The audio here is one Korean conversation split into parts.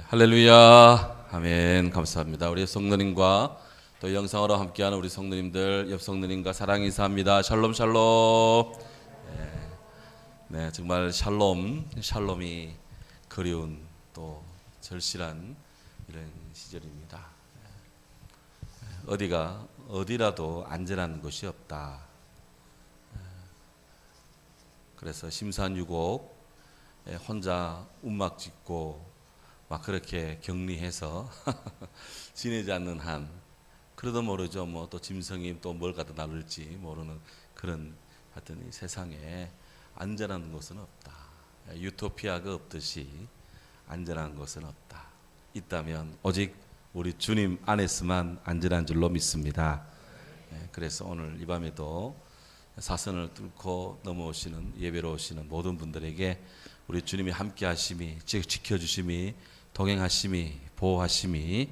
할렐루야. 아멘. 감사합니다. 우리 성도님과 또 영상으로 함께하는 우리 성도님들, 옆 성도님과 사랑 인사합니다. 샬롬 샬롬. 네, 정말 샬롬이 그리운 또 절실한 이런 시절입니다. 어디라도 안전한 곳이 없다. 그래서 심산유곡 혼자 움막 짓고 막 그렇게 격리해서 지내지 않는 한, 그래도 모르죠. 뭐 또 짐승이 또 뭘 갖다 나를지 모르는 그런, 하여튼 이 세상에 안전한 곳은 없다. 유토피아가 없듯이 안전한 곳은 없다. 있다면 오직 우리 주님 안에서만 안전한 줄로 믿습니다. 그래서 오늘 이 밤에도 사선을 뚫고 넘어오시는, 예배로 오시는 모든 분들에게 우리 주님이 함께 하심이, 지켜주심이, 동행하심이, 보호하심이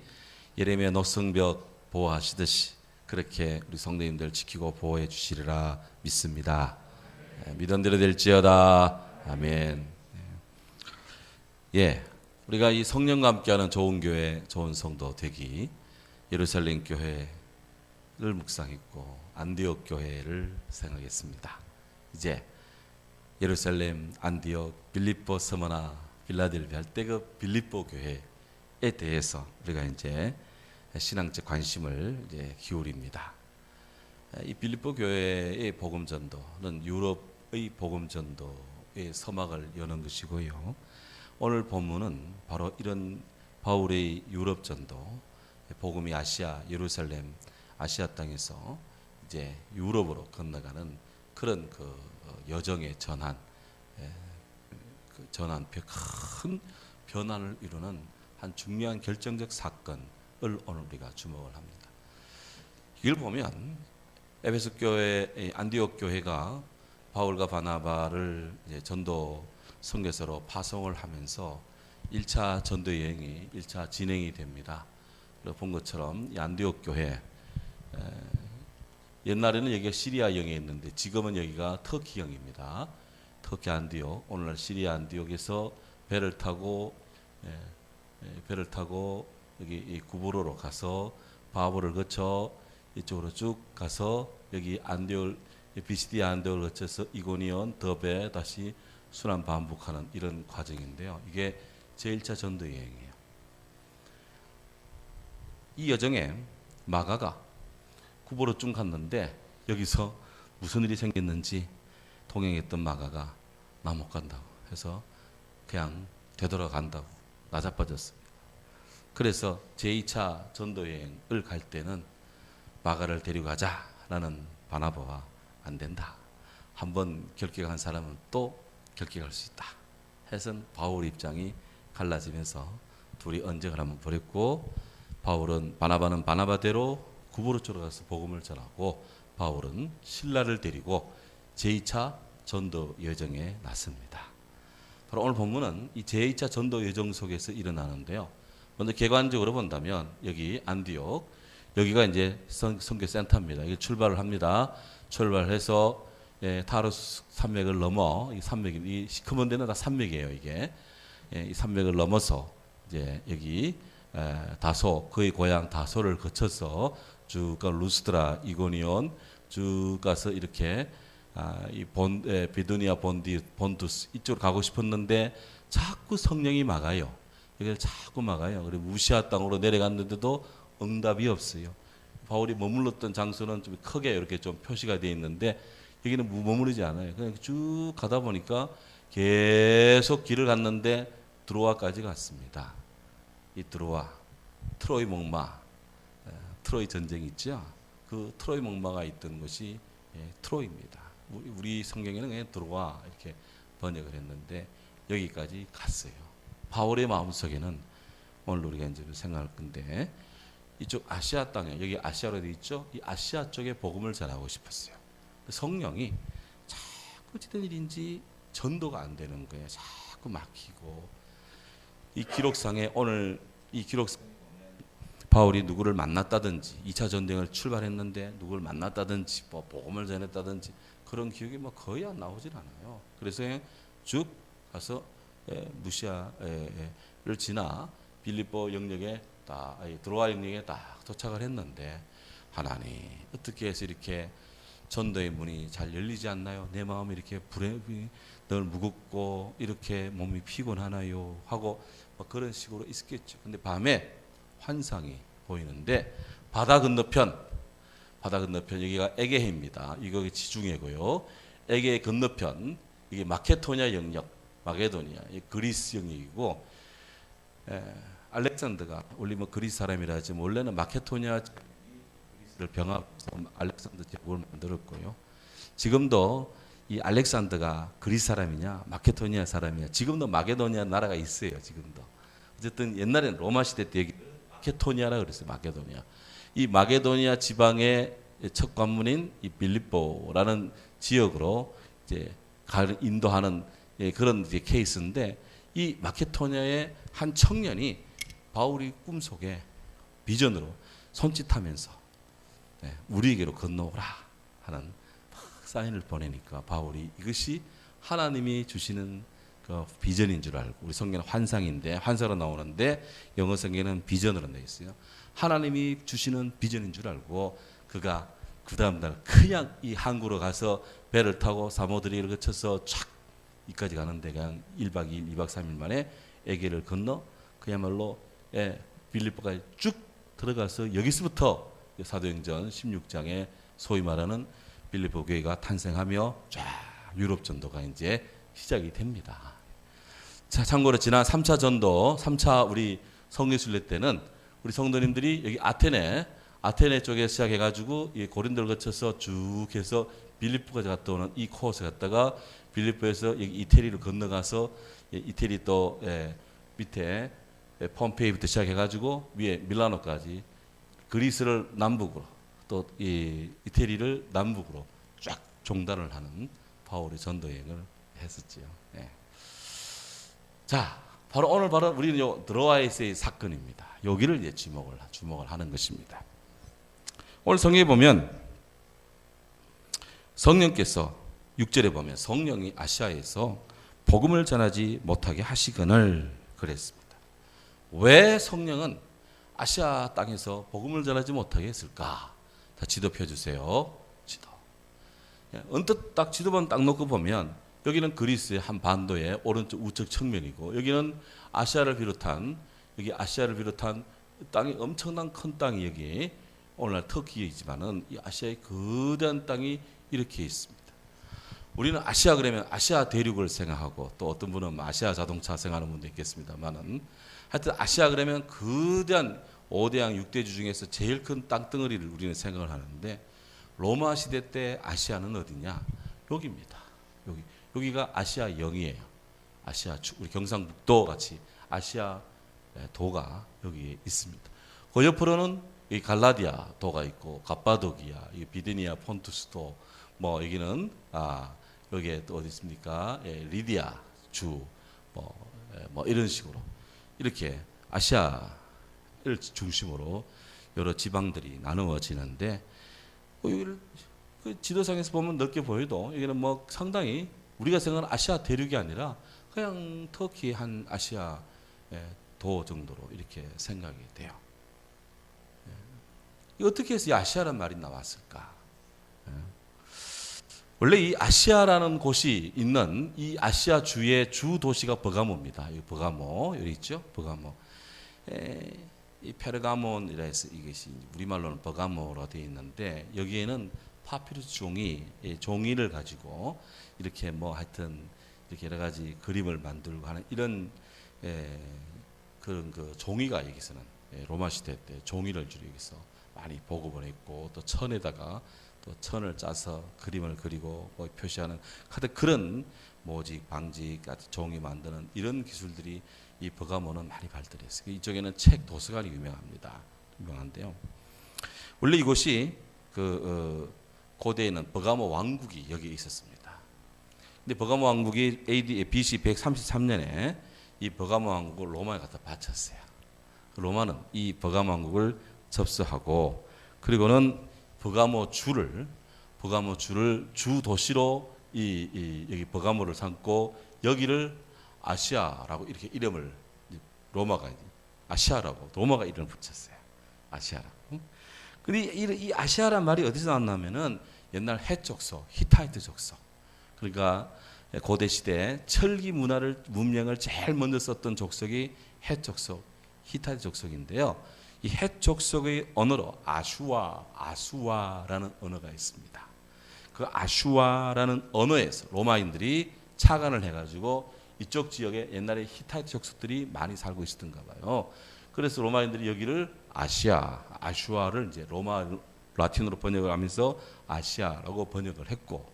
예레미야 녹성벽 보호하시듯이 그렇게 우리 성도님들 지키고 보호해 주시리라 믿습니다. 믿은 대로 될지어다. 아멘. 우리가 이 성령과 함께하는 좋은 교회, 좋은 성도 되기, 예루살렘 교회를 묵상했고 안디옥 교회를 생각했습니다. 이제 예루살렘, 안디옥, 빌립보, 스무나, 빌라델비아 할 때 그 빌립보 교회에 대해서 우리가 이제 신앙적 관심을 이제 기울입니다. 이 빌립보 교회의 복음 전도는 유럽의 복음 전도의 서막을 여는 것이고요. 오늘 본문은 바로 이런 바울의 유럽 전도, 복음이 아시아, 예루살렘, 아시아 땅에서 이제 유럽으로 건너가는 그런 그 여정의 전환, 큰 변화를 이루는 한 중요한 결정적 사건을 오늘 우리가 주목을 합니다. 이걸 보면 에베소 교회, 안디옥 교회가 바울과 바나바를 이제 전도 선교사로 파송을 하면서 1차 전도 여행이 1차 진행이 됩니다. 본 것처럼 이 안디옥 교회, 옛날에는 여기가 시리아형에 있는데 지금은 여기가 터키형입니다. 터키 안디옥, 오늘날 시리아 안디옥에서 배를 타고 여기 구브로로 가서 바보를 거쳐 이쪽으로 쭉 가서 여기 안디옥, 비시디아 안디옥을 거쳐서 이고니온, 더베, 다시 순환 반복하는 이런 과정인데요. 이게 제1차 전도 여행이에요. 이 여정에 마가가 구브로 쭉 갔는데 여기서 무슨 일이 생겼는지 동행했던 마가가 나 못 간다고 해서 그냥 되돌아간다고 나자빠졌습니다. 그래서 제2차 전도여행을 갈 때는 마가를 데리고 가자라는 바나바와 안 된다. 한번 결격한 사람은 또 결격할 수 있다. 해서 바울 입장이 갈라지면서 둘이 언쟁을 한번 벌였고, 바나바는 바나바대로 구브로 쪽으로 가서 복음을 전하고 바울은 실라를 데리고 제2차 전도 여정에 나섭니다. 바로 오늘 본문은 이 제2차 전도 여정 속에서 일어나는데요. 먼저 객관적으로 본다면 여기 안디옥, 여기가 이제 선교 센터입니다. 이게 출발을 합니다. 출발해서 타르수 산맥을 넘어, 이 산맥이, 이 시커먼 데는 다 산맥이에요. 이게 이 산맥을 넘어서 이제 여기 다소, 그의 고향 다소를 거쳐서 쭉 루스드라, 이고니온 쭉 가서 이렇게 비두니아, 본두스 이쪽으로 가고 싶었는데 자꾸 성령이 막아요. 여기를 자꾸 막아요. 그리고 무시아 땅으로 내려갔는데도 응답이 없어요. 바울이 머물렀던 장소는 좀 크게 이렇게 좀 표시가 되어 있는데 여기는 머무르지 않아요. 그냥 쭉 가다 보니까 계속 길을 갔는데 드로아까지 갔습니다. 이 드로아, 트로이 목마, 트로이 전쟁이 있죠. 그 트로이 목마가 있던 곳이 트로이입니다. 우리 성경에는 그냥 드로아 이렇게 번역을 했는데 여기까지 갔어요. 바울의 마음속에는 오늘 우리가 이제 생각할 건데 이쪽 아시아 땅에, 여기 아시아로 되어 있죠. 이 아시아 쪽에 복음을 전하고 싶었어요. 성령이 자꾸 어찌된 일인지 전도가 안 되는 거예요. 자꾸 막히고, 이 기록상에 오늘 이 기록상 바울이 누구를 만났다든지 2차 전쟁을 출발했는데 누구를 만났다든지 뭐 복음을 전했다든지 그런 기억이 뭐 거의 안 나오질 않아요. 그래서 쭉 가서 무시아를 지나 빌립보 영역에 딱 드로아 영역에 딱 도착을 했는데 하나님 어떻게 해서 이렇게 전도의 문이 잘 열리지 않나요? 내 마음이 이렇게 늘 무겁고 이렇게 몸이 피곤하나요? 하고 뭐 그런 식으로 있었겠죠. 근데 밤에 환상이 보이는데 바다 건너편 여기가 에게해입니다. 이거 지중해고요. 에게 건너편 이게 마케도니아 영역, 마게도니아 그리스 영역이고 알렉산더가 원래 뭐 그리스 사람이라 하지만 원래는 마케도니아 그리스를 병합해서 알렉산더 제국을 만들었고요. 지금도 이 알렉산더가 그리스 사람이냐 마케도니아 사람이냐 지금도 마게도니아 나라가 있어요. 지금도 어쨌든 옛날에는 로마 시대 때 마케도니아라 그랬어요. 마게도니아. 이 마게도니아 지방의 첫 관문인 이 빌립보라는 지역으로 이제 인도하는 그런 이제 케이스인데 이 마케도니아의 한 청년이 바울이 꿈속에 비전으로 손짓하면서 우리에게로 건너오라 하는 사인을 보내니까 바울이 이것이 하나님이 주시는 그 비전인 줄 알고 우리 성경은 환상인데 환상으로 나오는데 영어 성경에는 비전으로 되어 있어요. 하나님이 주시는 비전인 줄 알고 그가 그 다음날 그냥 이 항구로 가서 배를 타고 사모드리를 거쳐서 촥 이까지 가는데 그냥 1박 2일, 2박 3일 만에 에게를 건너 그야말로 빌립보까지 쭉 들어가서 여기서부터 사도행전 16장에 소위 말하는 빌립보 교회가 탄생하며 쫙 유럽 전도가 이제 시작이 됩니다. 자, 참고로 지난 3차 전도, 3차 우리 성례순례 때는 우리 성도님들이 여기 아테네 쪽에 시작해가지고 고린도를 거쳐서 쭉 해서 빌립보까지 갔다 오는 이 코스 갔다가 빌립보에서 여기 이태리를 건너가서 이태리 또 밑에 폼페이부터 시작해가지고 위에 밀라노까지 그리스를 남북으로 또 이태리를 남북으로 쫙 종단을 하는 바울의 전도 여행을 했었지요. 네. 자, 바로 오늘 우리는 요 드로아에서의 사건입니다. 여기를 이제 주목을 하는 것입니다. 오늘 성경에 보면 성령께서 6절에 보면 성령이 아시아에서 복음을 전하지 못하게 하시거늘 그랬습니다. 왜 성령은 아시아 땅에서 복음을 전하지 못하게 했을까? 자, 지도 펴주세요. 지도. 언뜻 딱 지도만 딱 놓고 보면 여기는 그리스의 한 반도의 오른쪽 우측 측면이고 여기는 아시아를 비롯한 땅이 엄청난 큰 땅이 여기 오늘날 터키에 있지만은 이 아시아의 거대한 땅이 이렇게 있습니다. 우리는 아시아 그러면 아시아 대륙을 생각하고 또 어떤 분은 아시아 자동차 생각하는 분도 있겠습니다만은 하여튼 아시아 그러면 거대한 5대양 6대주 중에서 제일 큰 땅덩어리를 우리는 생각을 하는데 로마 시대 때 아시아는 어디냐? 여기입니다. 여기가 아시아 영이에요. 우리 경상북도 같이 아시아 도가 여기 있습니다. 그 옆으로는 이 갈라디아 도가 있고 갑바도기아, 비드니아, 폰투스도 뭐 여기는 여기에 또 어디 있습니까? 리디아 주 뭐 이런 식으로 이렇게 아시아를 중심으로 여러 지방들이 나누어지는데 여기를 그 지도상에서 보면 넓게 보여도 여기는 뭐 상당히 우리가 생각하는 아시아 대륙이 아니라 그냥 터키 한 아시아 도 정도로 이렇게 생각이 돼요. 어떻게 해서 이 아시아란 말이 나왔을까? 원래 이 아시아라는 곳이 있는 이 아시아 주의 주 도시가 버가모입니다. 이 버가모 여기 있죠? 버가모. 이 페르가몬이라 해서 이것이 우리말로는 버가모로 되어 있는데 여기에는 파피루스 종이를 가지고 이렇게 뭐 하여튼 이렇게 여러 가지 그림을 만들고 하는 이런 그런 그 종이가 여기서는 로마 시대 때 종이를 주로 여기서 많이 보급을 했고 또 천에다가 또 천을 짜서 그림을 그리고 뭐 표시하는 하여튼 그런 모직, 방직 같은 종이 만드는 이런 기술들이 이 버가모는 많이 발달했어요. 이쪽에는 책 도서관이 유명한데요. 원래 이곳이 고대에는 버가모 왕국이 여기 있었습니다. 근데 버가모 왕국이 BC 133년에 이 버가모 왕국을 로마에 갖다 바쳤어요. 로마는 이 버가모 왕국을 접수하고 그리고는 버가모 주를 주 도시로 여기 버가모를 삼고 여기를 아시아라고 이렇게 이름을 로마가 아시아라고 로마가 이름을 붙였어요. 아시아라고. 근데 이 아시아란 말이 어디서 나왔냐면은 옛날 헷 족속, 히타이트 족속. 그러니까 고대 시대 철기 문명을 제일 먼저 썼던 족속이 헷 족속, 히타이트 족속인데요. 이 헷 족속의 언어로 아수아라는 언어가 있습니다. 그 아슈아라는 언어에서 로마인들이 착안을 해가지고 이쪽 지역에 옛날에 히타이트 족속들이 많이 살고 있었던가 봐요. 그래서 로마인들이 여기를 아슈아를 이제 로마 라틴어로 번역을 하면서 아시아라고 번역을 했고,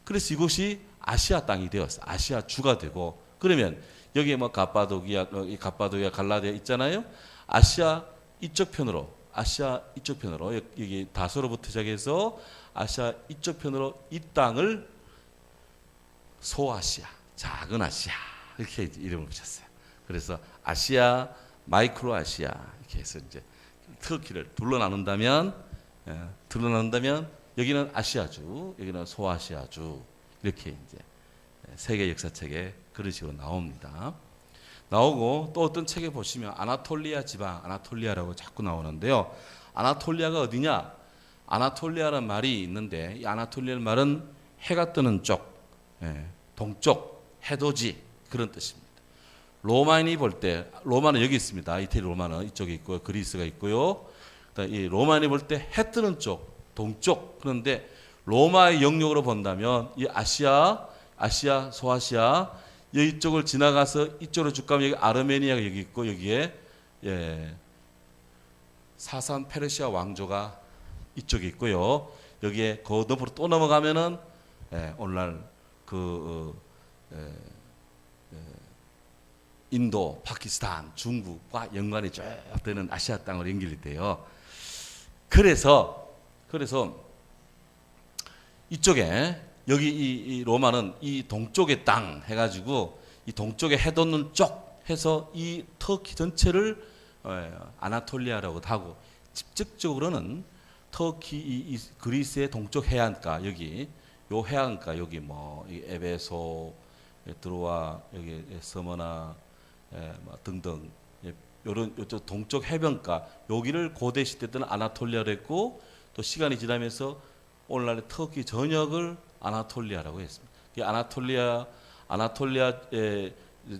그래서 이곳이 아시아 땅이 되었어. 아시아 주가 되고, 그러면 여기에 뭐 갑바도기아, 갈라디아 있잖아요. 아시아 이쪽 편으로 여기 다소로부터 시작해서 아시아 이쪽 편으로 이 땅을 소아시아, 작은 아시아 이렇게 이름을 붙였어요. 그래서 아시아, 마이크로 아시아 이렇게 해서 이제 터키를 둘러나눈다면 여기는 아시아주, 여기는 소아시아주 이렇게 이제 세계 역사책에 그런 식으로 나옵니다. 나오고 또 어떤 책에 보시면 아나톨리아 지방, 아나톨리아라고 자꾸 나오는데요. 아나톨리아가 어디냐? 아나톨리아라는 말이 있는데 이 아나톨리아라는 말은 해가 뜨는 쪽, 동쪽, 해돋이 그런 뜻입니다. 로마인이 볼 때, 로마는 여기 있습니다. 이태리 로마는 이쪽에 있고요. 그리스가 있고요. 이 로마인이 볼 때 해 뜨는 쪽, 동쪽. 그런데 로마의 영역으로 본다면 이 아시아, 소아시아 이쪽을 지나가서 이쪽으로 쭉 가면 여기 아르메니아가 여기 있고 여기에 사산 페르시아 왕조가 이쪽에 있고요. 여기에 그 너머로 또 넘어가면은 오늘날 인도, 파키스탄, 중국과 연관이 쭉 되는 아시아 땅으로 연결이 돼요. 그래서 이쪽에 여기 이 로마는 이 동쪽의 땅 해가지고 이 동쪽에 해돋는 쪽 해서 이 터키 전체를 아나톨리아라고 하고, 직접적으로는 터키 이 그리스의 동쪽 해안가 여기 요 해안가 여기 뭐 에베소, 드로아, 여기 서머나 등등 요런 요쪽 동쪽 해변가 여기를 고대 시대 때는 아나톨리아로 했고, 또 시간이 지나면서 오늘날의 터키 전역을 아나톨리아라고 했습니다. 아나톨리아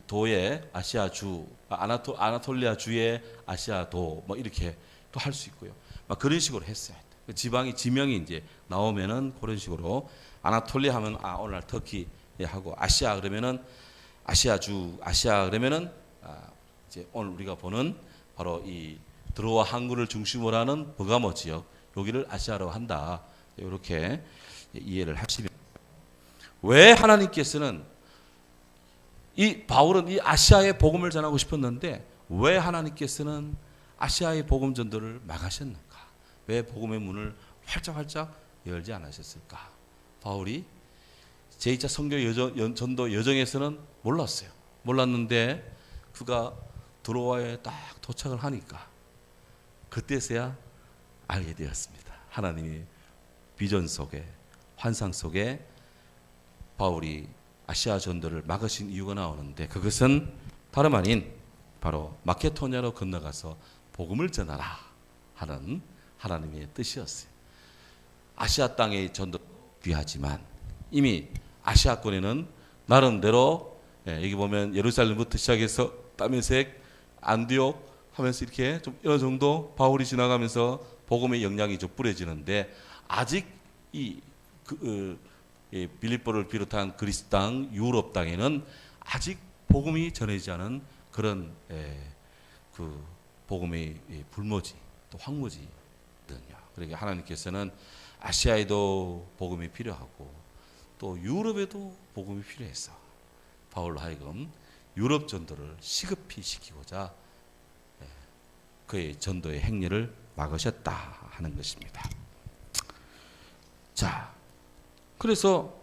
도의 아시아주, 아나톨리아 주의 아시아도 뭐 이렇게 또 할 수 있고요. 막 그런 식으로 했어요. 지명이 이제 나오면은 그런 식으로 아나톨리아 하면 오늘날 터키 하고, 아시아 그러면은 아시아 그러면은 이제 오늘 우리가 보는 바로 이 드로아 항구를 중심으로 하는 버가모 지역 여기를 아시아라고 한다. 이렇게 이해를 하시면, 왜 하나님께서는 이 바울은 이 아시아의 복음을 전하고 싶었는데 왜 하나님께서는 아시아의 복음 전도를 막으셨는가? 왜 복음의 문을 활짝 열지 않으셨을까? 바울이 제2차 선교 전도 여정에서는 몰랐어요. 몰랐는데 그가 드로아에 딱 도착을 하니까 그때서야 알게 되었습니다. 하나님이 비전 속에, 환상 속에 바울이 아시아 전도를 막으신 이유가 나오는데, 그것은 다름 아닌 바로 마케도니아로 건너가서 복음을 전하라 하는 하나님의 뜻이었어요. 아시아 땅의 전도 귀하지만 이미 아시아권에는 나름대로 여기 보면 예루살렘부터 시작해서 다메섹, 안디옥 하면서 이렇게 좀 어느 정도 바울이 지나가면서 복음의 영향이 좀 뿌려지는데, 아직 빌립보를 비롯한 그리스 땅, 유럽 땅에는 아직 복음이 전해지지 않은 그런 그 복음의 불모지 또 황무지거든요. 그러니까 하나님께서는 아시아에도 복음이 필요하고 또 유럽에도 복음이 필요해서 바울로 하여금 유럽 전도를 시급히 시키고자 그의 전도의 행렬을 막으셨다 하는 것입니다. 자, 그래서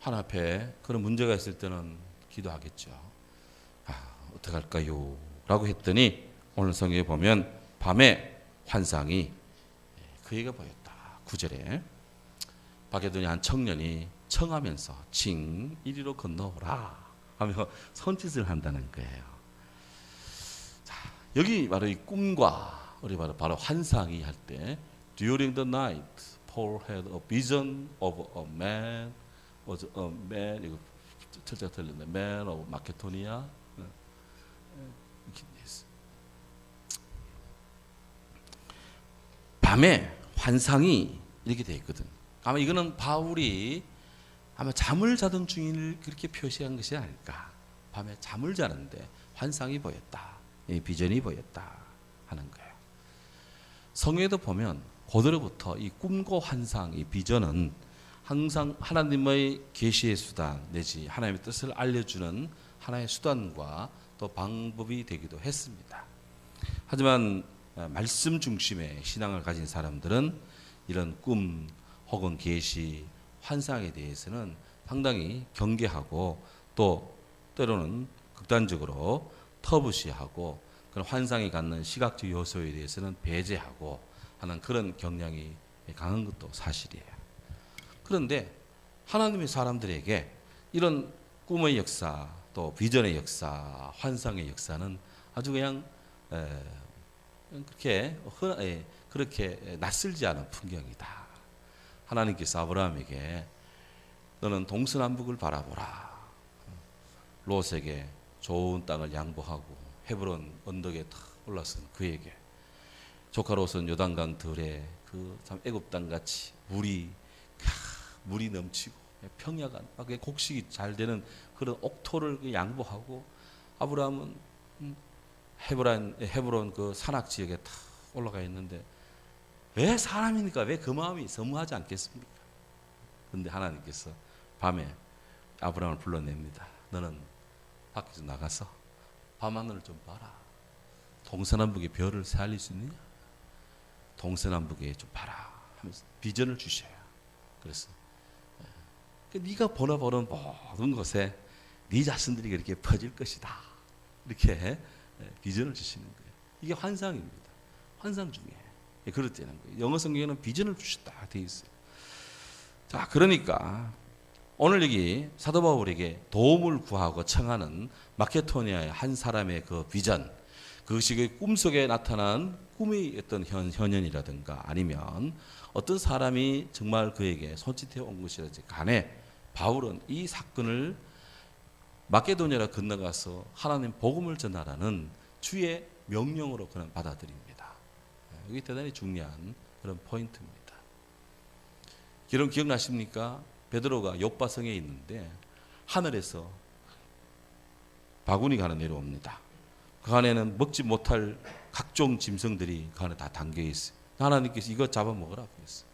하나님 앞에 그런 문제가 있을 때는 기도하겠죠. 어떻게 할까요? 라고 했더니 오늘 성경에 보면 밤에 환상이 그에게 보였다. 9절에 마게도냐 한 청년이 청하면서 칭 이리로 건너오라 하며 손짓을 한다는 거예요. 자, 여기 바로 이 꿈과 우리 바로 환상이 할 때 during the night Paul had a vision of a man was a man 이거 철자가 틀렸네 man of 마케도니아 밤에 환상이 이렇게 되어 있거든. 아마 이거는 바울이 아마 잠을 자던 중인을 그렇게 표시한 것이 아닐까. 밤에 잠을 자는데 환상이 보였다. 비전이 보였다 하는 거예요. 성경에도 보면 고대로부터 이 꿈과 환상, 이 비전은 항상 하나님의 계시의 수단 내지 하나님의 뜻을 알려주는 하나의 수단과 또 방법이 되기도 했습니다. 하지만 말씀 중심의 신앙을 가진 사람들은 이런 꿈 혹은 계시, 환상에 대해서는 상당히 경계하고 또 때로는 극단적으로 터부시하고 그런 환상이 갖는 시각적 요소에 대해서는 배제하고 하는 그런 경향이 강한 것도 사실이에요. 그런데 하나님의 사람들에게 이런 꿈의 역사, 또 비전의 역사, 환상의 역사는 아주 그냥 그렇게 낯설지 않은 풍경이다. 하나님께서 아브라함에게 너는 동서남북을 바라보라. 롯에게 좋은 땅을 양보하고 헤브론 언덕에 탁 올라선 그에게 조카 롯은 요단강 들에 그 참 애굽 땅 같이 물이 넘치고 평야가 곡식이 잘 되는 그런 옥토를 양보하고 아브라함은 헤브론 그 산악 지역에 탁 올라가 있는데 왜 사람이니까 왜 그 마음이 서무하지 않겠습니까? 그런데 하나님께서 밤에 아브라함을 불러냅니다. 너는 밖에서 나가서 밤하늘을 좀 봐라. 동서남북의 별을 살릴 수 있느냐? 동서남북에 좀 봐라 하면서 비전을 주셔요. 그래서 네가 보는 모든 곳에 네 자신들이 그렇게 퍼질 것이다. 이렇게 비전을 주시는 거예요. 이게 환상입니다. 환상 중에 그렇다는 거예요. 영어 성경에는 비전을 주셨다 되어 있어요. 자, 그러니까 오늘 여기 사도 바울에게 도움을 구하고 청하는 마케도니아의 한 사람의 그 비전, 그것이 그 꿈속에 나타난 꿈의 어떤 현현이라든가 아니면 어떤 사람이 정말 그에게 손짓해 온 것이라든지 간에 바울은 이 사건을 마케도니아로 건너가서 하나님 복음을 전하라는 주의 명령으로 그는 받아들입니다. 이게 대단히 중요한 그런 포인트입니다. 여러분 기억나십니까? 베드로가 요바성에 있는데 하늘에서 바구니가 하나 내려옵니다. 그 안에는 먹지 못할 각종 짐승들이 그 안에 다 담겨 있어요. 하나님께서 이거 잡아먹으라 그랬어요.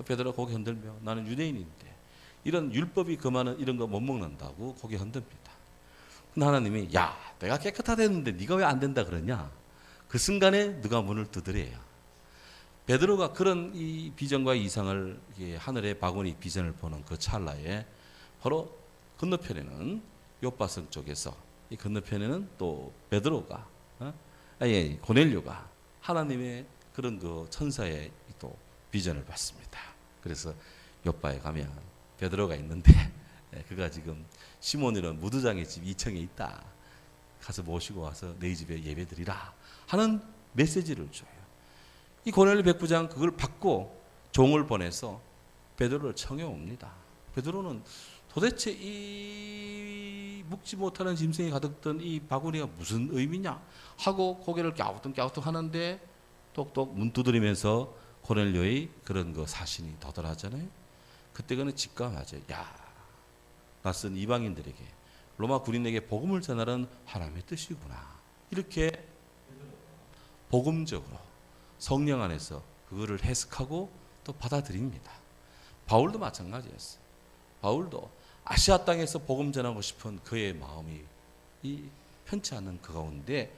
베드로가 고개 흔들며 나는 유대인인데 이런 율법이 금하는 이런 거 못 먹는다고 고개 흔듭니다. 근데 하나님이 야 내가 깨끗하다 했는데 네가 왜 안 된다 그러냐. 그 순간에 누가 문을 두드려요. 베드로가 그런 이 비전과 이상을 하늘의 바구니 비전을 보는 그 찰나에 바로 건너편에는 요바성 쪽에서 이 건너편에는 또 베드로가 고넬료가 하나님의 그런 그 천사의 또 비전을 받습니다. 그래서 요바에 가면 베드로가 있는데 그가 지금 시몬이라는 무두장의 집 2층에 있다. 가서 모시고 와서 내 집에 예배드리라 하는 메시지를 줘요. 이 고넬료 백부장 그걸 받고 종을 보내서 베드로를 청해 옵니다. 베드로는 도대체 이 묵지 못하는 짐승이 가득 든 이 바구니가 무슨 의미냐 하고 고개를 갸우뚱갸우뚱 하는데 똑똑 문 두드리면서 고넬료의 그런 그 사신이 도달하잖아요. 그때 그는 직감하죠. 야, 낯선 이방인들에게 로마 군인에게 복음을 전하는 하나님의 뜻이구나. 이렇게 복음적으로 성령 안에서 그거를 해석하고 또 받아들입니다. 바울도 마찬가지였어요. 바울도 아시아 땅에서 복음 전하고 싶은 그의 마음이 편치 않은 그 가운데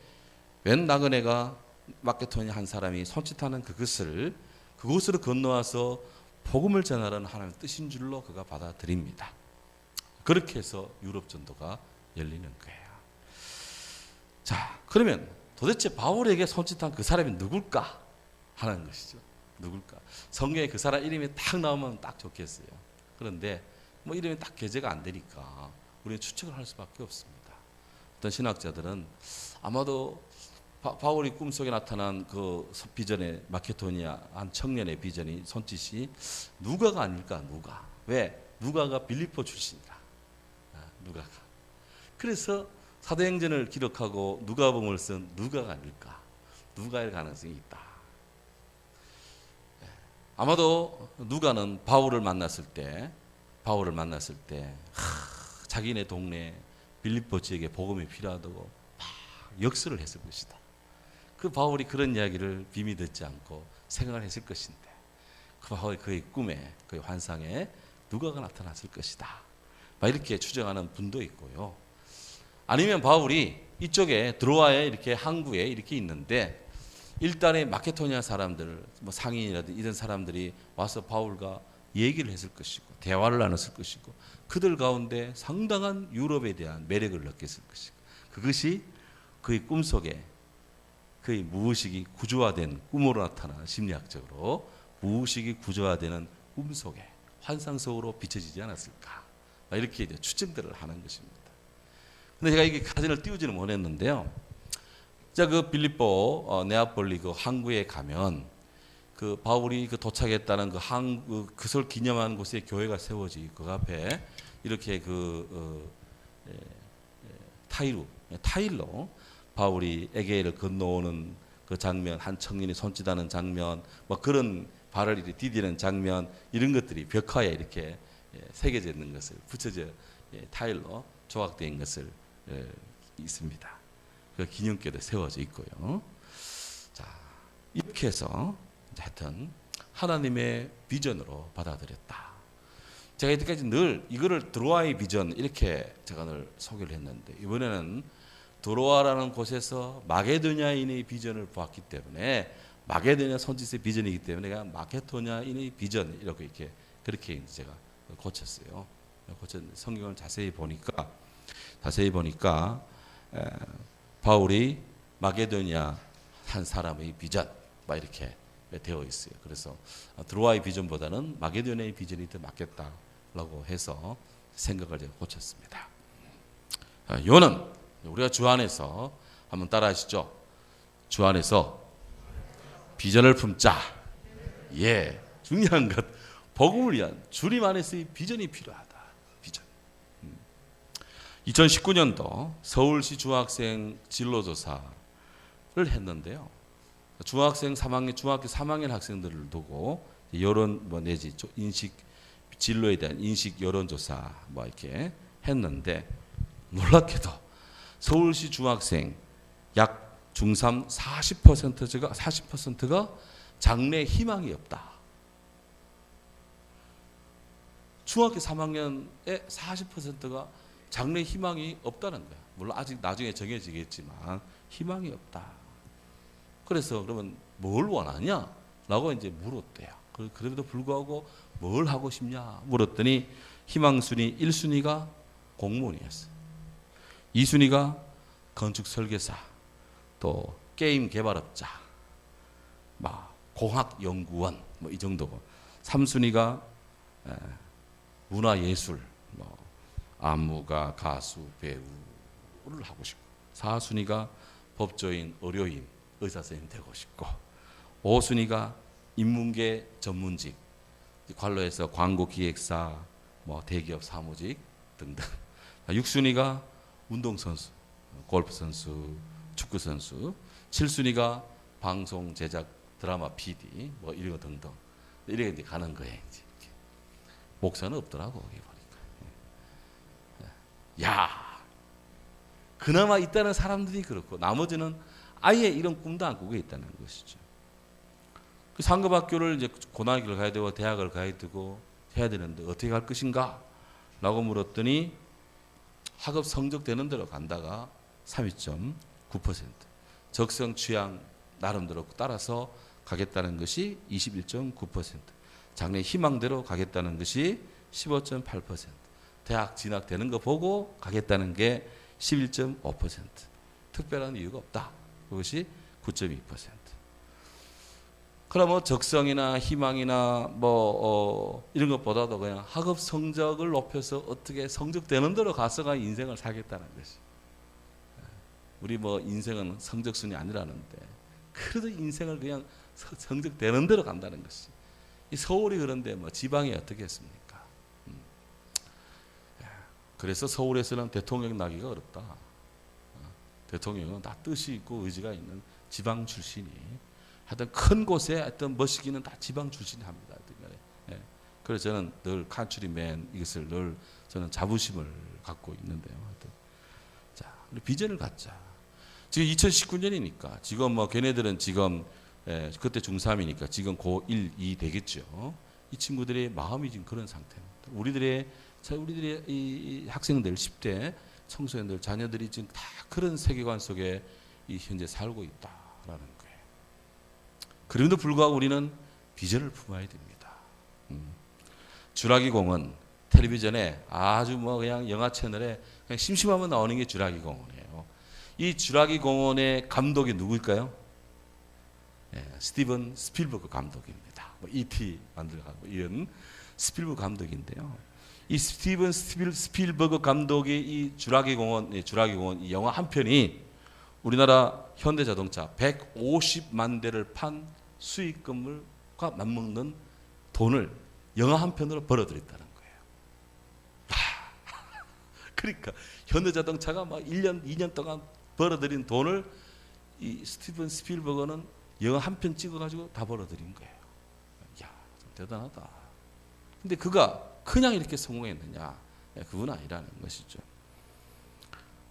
웬 나그네가 마케도니아 한 사람이 손짓하는 그것으로 건너와서 복음을 전하라는 하나님의 뜻인 줄로 그가 받아들입니다. 그렇게 해서 유럽 전도가 열리는 거예요. 자, 그러면 도대체 바울에게 손짓한 그 사람이 누굴까 하는 것이죠. 누굴까? 성경에 그 사람 이름이 딱 나오면 딱 좋겠어요. 그런데 뭐 이름이 딱 게재가 안 되니까 우리는 추측을 할 수밖에 없습니다. 어떤 신학자들은 아마도 바울이 꿈속에 나타난 그 비전의 마케도니아 한 청년의 비전이 손짓이 누가가 아닐까. 누가. 왜? 누가가 빌립보 출신이라. 누가가. 그래서 사도행전을 기록하고 누가복음을 쓴 누가가 아닐까. 누가일 가능성이 있다. 아마도 누가는 바울을 만났을 때 자기네 동네 빌립보 지역에 복음이 필요하다고 막 역설을 했을 것이다. 그 바울이 그런 이야기를 비밀 듣지 않고 생각을 했을 것인데 그 바울이 그의 꿈에 그의 환상에 누가가 나타났을 것이다. 막 이렇게 추정하는 분도 있고요. 아니면 바울이 이쪽에 드로아에 이렇게 항구에 이렇게 있는데 일단의 마케도니아 사람들, 뭐 상인이라든지 이런 사람들이 와서 바울과 얘기를 했을 것이고 대화를 나눴을 것이고 그들 가운데 상당한 유럽에 대한 매력을 느꼈을 것이고 그것이 그의 꿈속에 그의 무의식이 구조화된 꿈으로 나타나 심리학적으로 무의식이 구조화되는 꿈속에 환상 속으로 비춰지지 않았을까 이렇게 이제 추정들을 하는 것입니다. 근데 제가 이게 사진을 띄우지는 못했는데요. 자, 그 빌립보 네아폴리 그 항구에 가면 그 바울이 그 도착했다는 그 항구 그걸 기념하는 곳에 교회가 세워지 그 앞에 이렇게 타일로 바울이 에게를 건너오는 그 장면, 한 청년이 손짓하는 장면, 뭐 그런 발을 이렇게 디디는 장면 이런 것들이 벽화에 이렇게 새겨져 있는 것을 붙여져 타일로 조각되어 있는 것을 있습니다. 그 기념교도 세워져 있고요. 자, 이렇게 해서 하여튼 하나님의 비전으로 받아들였다. 제가 이때까지 늘 이거를 드로아의 비전 이렇게 제가 늘 소개를 했는데 이번에는 드로아라는 곳에서 마게도냐인의 비전을 보았기 때문에 마게도냐 손짓의 비전이기 때문에 내가 마케도냐인의 비전 이렇게 그렇게 제가 고쳤어요. 성경을 자세히 보니까 바울이 마게도냐 한 사람의 비전 막 이렇게 되어 있어요. 그래서 드로아의 비전보다는 마게도냐의 비전이 더 맞겠다라고 해서 생각을 제가 고쳤습니다. 요는 우리가 주 안에서 한번 따라하시죠. 주 안에서 비전을 품자. 예, 중요한 것 복음을 위한 주님 안에서의 비전이 필요하다. 비전. 2019년도 서울시 중학생 진로조사를 했는데요. 중학교 3학년 학생들을 두고 여론 내지 인식 진로에 대한 인식 여론조사 이렇게 했는데 놀랍게도 서울시 중학생 약 중3 40%가 장래 희망이 없다. 중학교 3학년의 40%가 장래 희망이 없다는 거야. 물론 아직 나중에 정해지겠지만 희망이 없다. 그래서 그러면 뭘 원하냐? 라고 이제 물었대요. 그럼에도 불구하고 뭘 하고 싶냐? 물었더니 희망순위 1순위가 공무원이었어요. 2순위가 건축 설계사, 또 게임 개발업자, 공학연구원 이 정도고 3순위가 문화예술, 안무가, 가수, 배우를 하고 싶고 4순위가 법조인, 의료인, 의사선생님 되고 싶고 5순위가 인문계 전문직, 관로에서 광고기획사, 대기업 사무직 등등 6순위가 운동선수, 골프선수, 축구선수 7순위가 방송 제작, 드라마 PD 이런 거 등등 이렇게 이제 가는 거예요. 이제 목사는 없더라고 여기 보니까. 야, 그나마 있다는 사람들이 그렇고 나머지는 아예 이런 꿈도 안 꾸고 있다는 것이죠. 그 상급학교를 이제 고등학교를 가야 되고 대학을 가야 되고 해야 되는데 어떻게 갈 것인가? 라고 물었더니 학업 성적 되는 대로 간다가 32.9%, 적성 취향 나름대로 따라서 가겠다는 것이 21.9%, 장래 희망대로 가겠다는 것이 15.8%, 대학 진학되는 거 보고 가겠다는 게 11.5%, 특별한 이유가 없다. 그것이 9.2%. 그러면 적성이나 희망이나 이런 것보다도 그냥 학업 성적을 높여서 어떻게 성적되는 대로 가서가 인생을 살겠다는 것이. 우리 뭐 인생은 성적순이 아니라는데 그래도 인생을 그냥 성적 되는 대로 간다는 것이 이 서울이 그런데 뭐 지방이 어떻게 했습니까? 그래서 서울에서는 대통령 나기가 어렵다. 대통령은 다 뜻이 있고 의지가 있는 지방 출신이 하여튼 큰 곳에 하여튼 멋있기는 다 지방 출신이 합니다. 예. 그래서 저는 늘 컨트리맨 이것을 늘 저는 자부심을 갖고 있는데요. 하여튼 자, 우리 비전을 갖자. 지금 2019년이니까 지금 뭐 걔네들은 지금 그때 중3이니까 지금 고1, 2 되겠죠. 이 친구들의 마음이 지금 그런 상태입니다. 우리들의 이 학생들 10대 청소년들 자녀들이 지금 다 그런 세계관 속에 이 현재 살고 있다라는 거예요. 그럼에도 불구하고 우리는 비전을 품어야 됩니다. 주라기 공원 텔레비전에 아주 뭐 그냥 영화 채널에 그냥 심심하면 나오는 게 주라기 공원이에요. 이 주라기 공원의 감독이 누구일까요? 스티븐 스필버그 감독입니다. 뭐 E.T. 만들어가고 이런 스필버그 감독인데요. 이 스티븐 스필버그 감독의 이 주라기 공원 이 영화 한 편이 우리나라 현대자동차 150만 대를 판 수익금과 맞먹는 돈을 영화 한 편으로 벌어들였다는 거예요. 그러니까 현대자동차가 막 1년, 2년 동안 벌어들인 돈을 이 스티븐 스필버그는 영화 한 편 찍어가지고 다 벌어들인 거예요. 야, 대단하다. 근데 그가 그냥 이렇게 성공했느냐? 그건 아니라는 것이죠.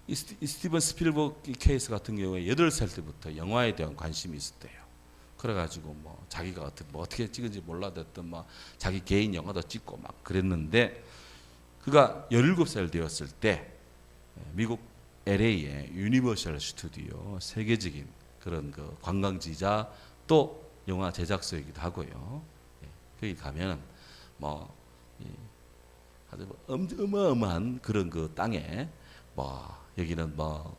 이 스티븐 스필버그 케이스 같은 경우에 8살 때부터 영화에 대한 관심이 있었대요. 그래가지고 뭐 자기가 어떻게 찍은지 몰라댔던 막 자기 개인 영화도 찍고 막 그랬는데 그가 17살 되었을 때 미국 LA의 유니버셜 스튜디오 세계적인 그런 그 관광지자 또 영화 제작소이기도 하고요. 거기 가면 뭐 아주 어마어마한 그런 그 땅에 뭐 여기는 뭐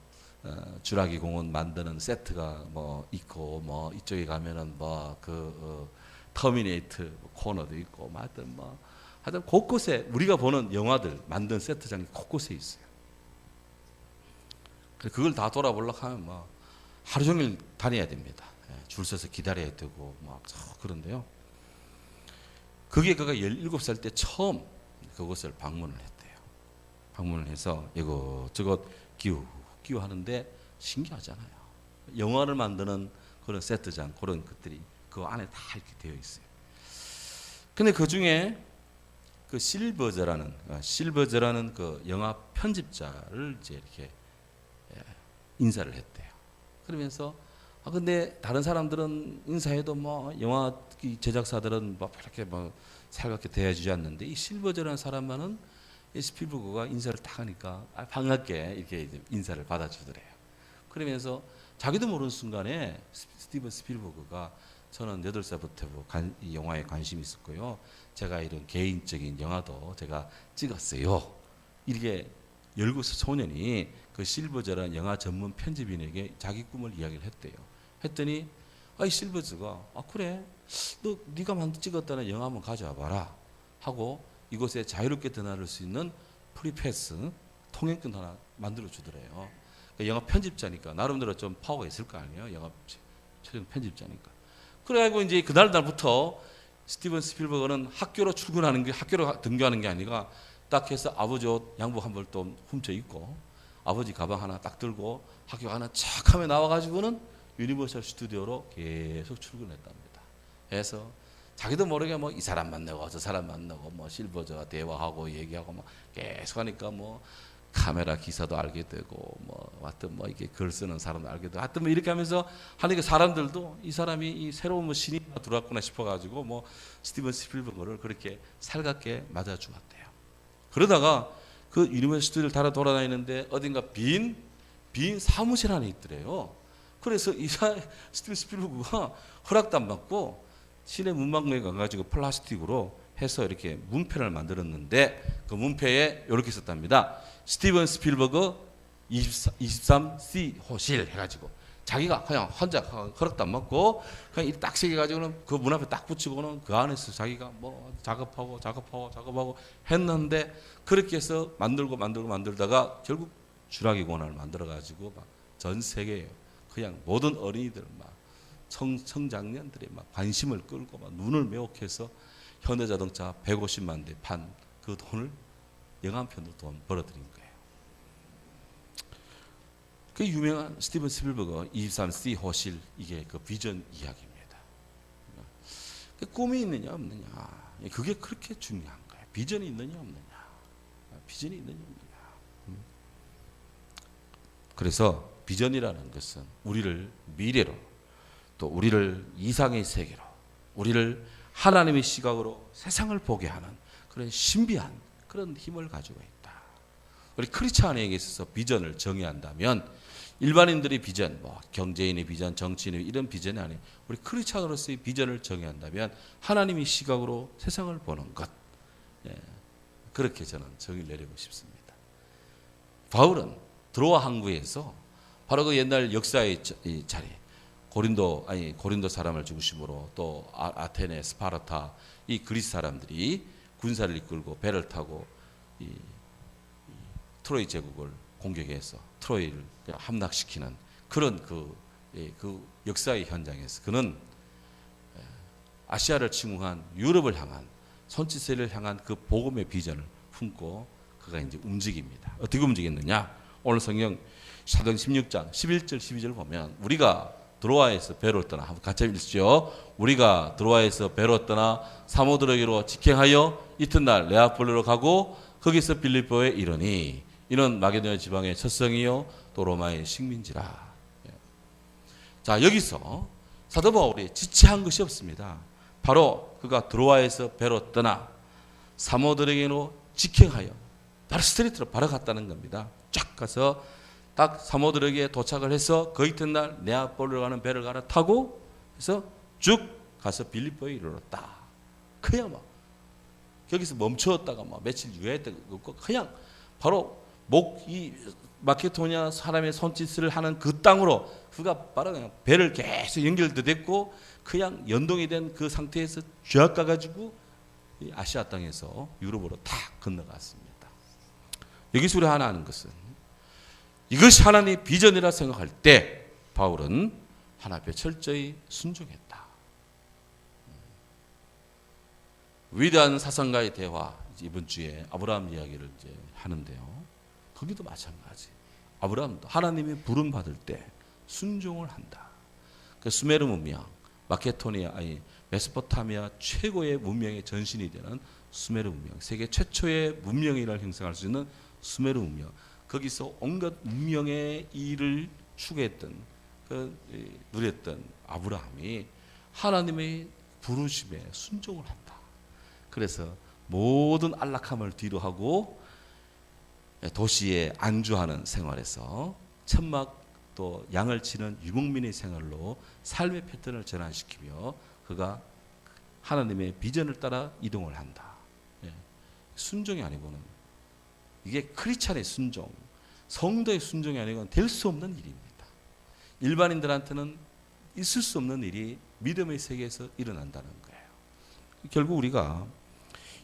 주라기 공원 만드는 세트가 뭐 있고 뭐 이쪽에 가면은 뭐 그 터미네이터 코너도 있고 뭐 하여튼 곳곳에 우리가 보는 영화들 만든 세트장이 곳곳에 있어요. 그걸 다 돌아보려고 하면 뭐 하루 종일 다녀야 됩니다. 줄 서서 기다려야 되고 막 그런데요. 그게 그가 17살 때 처음 그곳을 방문을 했대요. 방문을 해서 이것저것 기우 하는데 신기하잖아요. 영화를 만드는 그런 세트장 그런 것들이 그 안에 다 이렇게 되어 있어요. 근데 그 중에 그 실버저라는 그 영화 편집자를 이제 이렇게 인사를 했대요. 그러면서 근데 다른 사람들은 인사해도 뭐 영화 제작사들은 뭐 이렇게 뭐 살갑게 대해주지 않는데 이 실버저라는 사람만은 이 스필버그가 인사를 딱 하니까 반갑게 이렇게 인사를 받아주더래요. 그러면서 자기도 모르는 순간에 스티븐 스필버그가 저는 8살부터 이 영화에 관심이 있었고요. 제가 이런 개인적인 영화도 제가 찍었어요. 이렇게 19살 소년이 그 실버저라는 영화 전문 편집인에게 자기 꿈을 이야기를 했대요. 했더니 이 실버저가 그래 너 네가 찍었다는 영화 한번 가져와 봐라 하고 이곳에 자유롭게 드나들 수 있는 프리패스 통행권 하나 만들어 주더래요. 그러니까 영화 편집자니까 나름대로 좀 파워가 있을 거 아니에요. 영화 편집자니까. 그래가지고 이제 그날부터 스티븐 스필버그는 학교로 등교하는 게 아니라 딱 해서 아버지 옷 양복 한 벌 또 훔쳐 입고 아버지 가방 하나 딱 들고 학교 하나 착 하면 나와가지고는 유니버셜 스튜디오로 계속 출근했답니다. 해서 자기도 모르게 뭐 이 사람 만나고 저 사람 만나고 뭐 실버저와 대화하고 얘기하고 뭐 계속 하니까 뭐 카메라 기사도 알게 되고 뭐 하여튼 뭐 이게 글 쓰는 사람도 알게 되고 하여튼 뭐 이렇게 하면서 하니까 사람들도 이 사람이 이 새로운 뭐 신이 들어왔구나 싶어가지고 뭐 스티븐 스필버그를 그렇게 살갑게 맞아주었대요. 그러다가 그 유니버셜 스튜디오를 따라 돌아다니는데 어딘가 빈 사무실 안에 있더래요. 그래서 이 스티븐 스필버그가 허락도 안 받고 시내 문방구에 가가지고 플라스틱으로 해서 이렇게 문패를 만들었는데 그 문패에 이렇게 썼답니다. 스티븐 스필버그 23C 호실 해가지고 자기가 그냥 혼자 허락도 안 받고 그냥 딱 새겨가지고는 그 문 앞에 딱 붙이고는 그 안에서 자기가 뭐 작업하고 했는데 그렇게 해서 만들다가 결국 주라기 공원을 만들어가지고 막 전 세계에 그냥 모든 어린이들 막 청장년들이 막 관심을 끌고 막 눈을 매혹해서 현대자동차 150만 대 판 그 돈을 영화편으로 돈 벌어들인 거예요. 그 유명한 스티븐 스필버그 23C 호실 이게 그 비전 이야기입니다. 그 꿈이 있느냐 없느냐 그게 그렇게 중요한 거예요. 비전이 있느냐 없느냐 비전이 있느냐 없느냐. 그래서 비전이라는 것은 우리를 미래로 또 우리를 이상의 세계로 우리를 하나님의 시각으로 세상을 보게 하는 그런 신비한 그런 힘을 가지고 있다. 우리 크리스찬에게 있어서 비전을 정의한다면 일반인들의 비전, 뭐 경제인의 비전, 정치인의 이런 비전이 아닌 우리 크리스찬으로서의 비전을 정의한다면 하나님의 시각으로 세상을 보는 것. 예, 그렇게 저는 정의를 내리고 싶습니다. 바울은 드로아 항구에서 바로 그 옛날 역사의 자리 고린도 사람을 중심으로 또 아테네, 스파르타 이 그리스 사람들이 군사를 이끌고 배를 타고 이 트로이 제국을 공격해서 트로이를 함락시키는 그런 그 역사의 현장에서 그는 아시아를 침공한 유럽을 향한 손짓세를 향한 그 복음의 비전을 품고 그가 이제 움직입니다. 어떻게 움직였느냐? 오늘 성경 사도행 16장 11절 12절 보면 우리가 드로아에서 배로 떠나 한번 같이 읽으시죠. 우리가 드로아에서 배로 떠나 사모드로기로 직행하여 이튿날 네아폴리로 가고 거기서 빌립보에 이르니 이는 마게도냐 지방의 첫성이요 또 로마의 식민지라. 자 여기서 사도 바울이 지체한 것이 없습니다. 바로 그가 드로아에서 배로 떠나 사모드로기로 직행하여 바로 스트레이트로 바로 갔다는 겁니다. 쫙 가서 딱 사모드로기에 도착을 해서 그 이튿날 네아폴리로 가는 배를 갈아타고 해서 쭉 가서 빌립보에 이르렀다. 그냥 막 거기서 멈추었다가 막 며칠 유예했다가 없고 그냥 바로 이 마케도냐 사람의 손짓을 하는 그 땅으로 그가 바로 그냥 배를 계속 연결됐고 그냥 연동이 된 그 상태에서 쫙 가가지고 아시아 땅에서 유럽으로 탁 건너갔습니다. 여기서 우리 하나 아는 것은 이것이 하나님의 비전이라 생각할 때 바울은 하나님 앞에 철저히 순종했다. 위대한 사상가의 대화 이번 주에 아브라함 이야기를 이제 하는데요. 거기도 마찬가지. 아브라함도 하나님의 부름 받을 때 순종을 한다. 그 수메르 문명, 메소포타미아 최고의 문명의 전신이 되는 수메르 문명, 세계 최초의 문명이라고 형성할 수 있는 수메르 문명. 거기서 온갖 문명의 일을 추구했던 누렸던 아브라함이 하나님의 부르심에 순종을 한다. 그래서 모든 안락함을 뒤로하고 도시에 안주하는 생활에서 천막 또 양을 치는 유목민의 생활로 삶의 패턴을 전환시키며 그가 하나님의 비전을 따라 이동을 한다. 순종이 아니고는 이게 크리스찬의 순종, 성도의 순종이 아니고는 될 수 없는 일입니다. 일반인들한테는 있을 수 없는 일이 믿음의 세계에서 일어난다는 거예요. 결국 우리가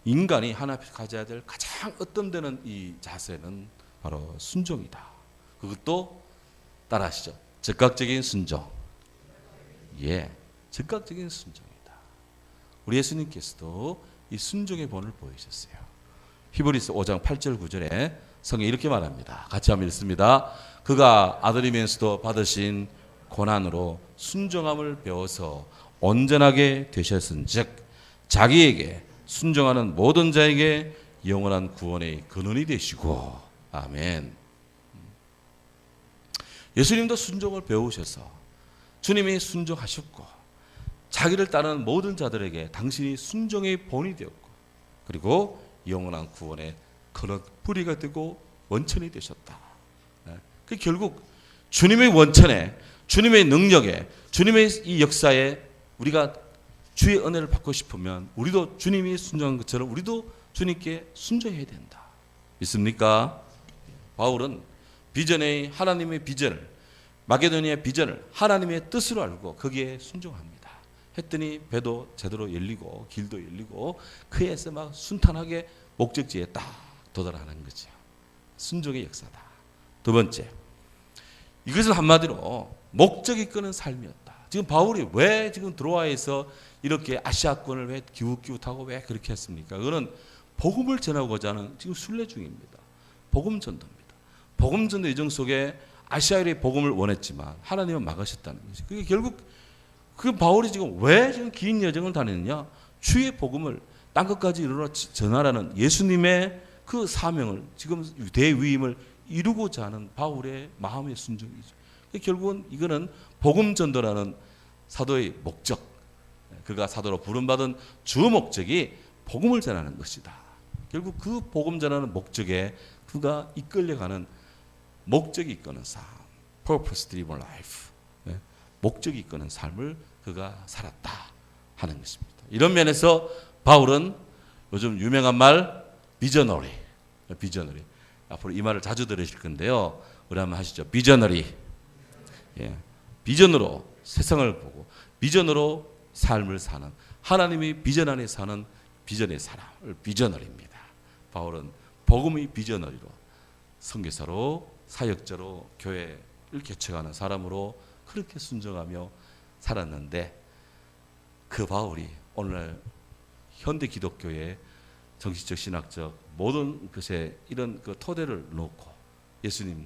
인간이 하나님 앞에 가져야 될 가장 어떤 이 자세는 바로 순종이다. 그것도 따라하시죠. 즉각적인 순종. 예, 즉각적인 순종이다. 우리 예수님께서도 이 순종의 본을 보이셨어요. 히브리서 5장 8절 9절에 성경이 이렇게 말합니다. 같이 한번 읽습니다. 그가 아들이면서도 받으신 고난으로 순종함을 배워서 온전하게 되셨은즉 자기에게 순종하는 모든 자에게 영원한 구원의 근원이 되시고. 아멘. 예수님도 순종을 배우셔서 주님이 순종하셨고 자기를 따르는 모든 자들에게 당신이 순종의 본이 되었고 그리고 영원한 구원의 근원 뿌리가 되고 원천이 되셨다. 그 결국 주님의 원천에 주님의 능력에 주님의 이 역사에 우리가 주의 은혜를 받고 싶으면 우리도 주님이 순종한 것처럼 우리도 주님께 순종해야 된다. 믿습니까? 바울은 비전의 하나님의 비전을 마게도니아의 비전을 하나님의 뜻으로 알고 거기에 순종합니다. 했더니 배도 제대로 열리고 길도 열리고 그에서 막 순탄하게 목적지에 딱 도달하는 거죠. 순종의 역사다. 두 번째, 이것은 한마디로 목적이 끄는 삶이었다. 지금 바울이 왜 지금 드로아에서 이렇게 아시아권을 왜 기웃기웃하고 왜 그렇게 했습니까? 그거는 복음을 전하고자 하는 지금 순례 중입니다. 복음 전도입니다. 복음 전도 여정 속에 아시아의 복음을 원했지만 하나님은 막으셨다는 것이. 그게 결국 그 바울이 지금 왜 지금 긴 여정을 다니느냐? 주의 복음을 땅 끝까지 이르러 전하라는 예수님의 그 사명을 지금 대위임을 이루고자 하는 바울의 마음의 순종이죠. 결국은 이거는 복음 전도라는 사도의 목적, 그가 사도로 부름받은 주 목적이 복음을 전하는 것이다. 결국 그 복음 전하는 목적에 그가 이끌려가는 목적이 이끄는 삶, purpose driven life, 목적이 이끄는 삶을 그가 살았다 하는 것입니다. 이런 면에서 바울은 요즘 유명한 말 비저너리. 앞으로 이 말을 자주 들으실 건데요. 우리 한번 하시죠. 비저너리. 비전으로 세상을 보고 비전으로 삶을 사는, 하나님이 비전 안에 사는 비전의 사람을 비저너리입니다. 바울은 복음의 비저너리로, 선교사로, 사역자로 교회를 개척하는 사람으로 그렇게 순종하며 살았는데, 그 바울이 오늘날 현대 기독교의 정치적, 신학적 모든 것에 이런 그 토대를 놓고 예수님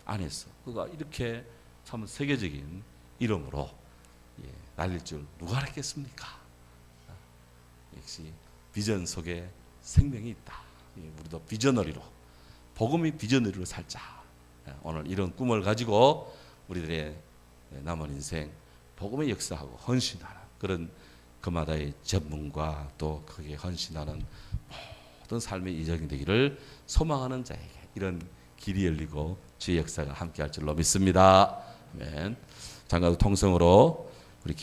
안에서 그가 이렇게 참 세계적인 이름으로 날릴 줄 누가 알았겠습니까? 역시 비전 속에 생명이 있다. 우리도 비저너리로, 복음의 비저너리로 살자. 오늘 이런 꿈을 가지고 우리들의 남은 인생 복음의 역사하고 헌신하는 그런 그마다의 전문가, 또 거기에 헌신하는 모든 삶의 이적이 되기를 소망하는 자에게 이런 길이 열리고 주의 역사가 함께할 줄로 믿습니다. 아멘. 장가도 통성으로 우리